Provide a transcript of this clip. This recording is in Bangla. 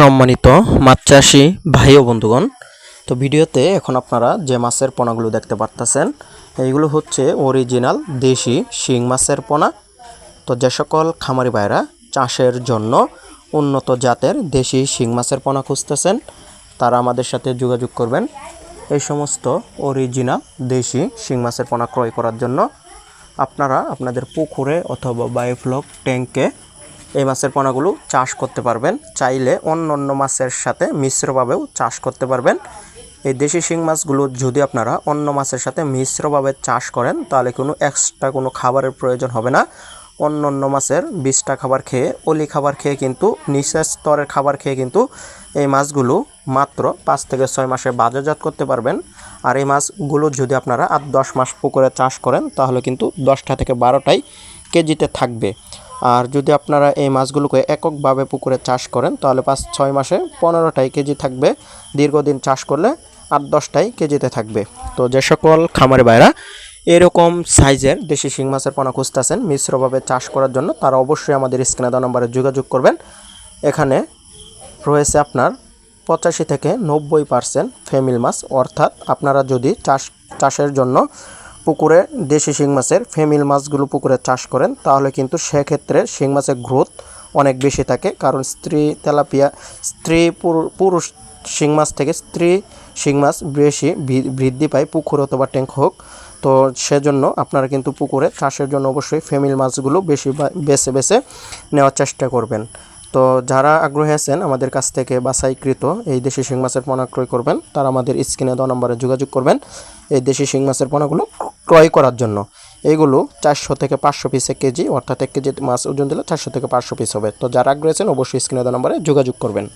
সম্মানিত মাছ চাষি ভাই ও বন্ধুগণ, তো ভিডিওতে এখন আপনারা যে মাছের পোনাগুলো দেখতে পারতেছেন এইগুলো হচ্ছে অরিজিনাল দেশি শিং মাছের পোনা। তো যে সকল খামারি ভাইরা চাষের জন্য উন্নত জাতের দেশি শিং মাছের পোনা খুঁজতেছেন তারা আমাদের সাথে যোগাযোগ করবেন এই সমস্ত অরিজিনাল দেশি শিং মাছের পোনা ক্রয় করার জন্য। আপনারা আপনাদের পুকুরে অথবা বায়োফ্লক ট্যাঙ্কে এই মাছের পোনাগুলো চাষ করতে পারবেন। চাইলে অন্য মাছের সাথে মিশ্রভাবেও চাষ করতে পারবেন। এই দেশি শিং মাছগুলো যদি আপনারা অন্য মাছের সাথে মিশ্রভাবে চাষ করেন তাহলে কোনো এক্সট্রা কোনো খাবারের প্রয়োজন হবে না। অন্য মাছের বিষটা খাবার খেয়ে অলি খাবার খেয়ে কিন্তু নিচের স্তরের খাবার খেয়ে কিন্তু এই মাছগুলো মাত্র 5 থেকে 6 মাসে বাজারজাত করতে পারবেন। আর এই মাছগুলো যদি আপনারা 8-10 মাস পুকুরে চাষ করেন তাহলে কিন্তু 10টা থেকে 12টাই কেজিতে থাকবে। আর যদি আপনারা এই মাছগুলোকে এককভাবে পুকুরে চাষ করেন তাহলে 5-6 মাসে 15টাই কেজি থাকবে। দীর্ঘদিন চাষ করলে 8-10টাই কেজিতে থাকবে। তো যে সকল খামারি ভাইরা এরকম সাইজের দেশি শিং মাছের পোনা খুঁজতেছেন মিশ্রভাবে চাষ করার জন্য তারা অবশ্যই আমাদের স্ক্রিনে দেওয়া নম্বরে যোগাযোগ করবেন। এখানে রয়েছে আপনার 85 থেকে 90% ফ্যামিলি মাছ, অর্থাৎ আপনারা যদি চাষের জন্য পুকুরে দেশি শিং মাছের ফ্যামিলি মাছগুলো পুকুরে চাষ করেন তাহলে কিন্তু সেক্ষেত্রে শিং মাছের গ্রোথ অনেক বেশি থাকে। কারণ পুরুষ শিং মাছ থেকে স্ত্রী শিং মাছ বেশি বৃদ্ধি পায় পুকুর অথবা ট্যাঙ্ক হোক। তো সেজন্য আপনারা কিন্তু পুকুরে চাষের জন্য অবশ্যই ফ্যামিলি মাছগুলো বেছে বেছে নেওয়ার চেষ্টা করবেন। তো যারা আগ্রহী আছেন আমাদের কাছ থেকে বাছাইকৃত এই দেশি শিং মাছের পোনা ক্রয় করবেন তারা আমাদের স্ক্রিনে দেওয়া নম্বরে যোগাযোগ করবেন এই দেশি শিং মাছের পোনাগুলো ক্রয় করার জন্য। এইগুলো 400 থেকে 500 পিসে কেজি, অর্থাৎ 1 কেজি মাছ ওজন দিলে 400 থেকে 500 পিস হবে। তো যারা আগ্রহী আছেন অবশ্যই স্ক্রিনে দেওয়া নম্বরে যোগাযোগ করবেন।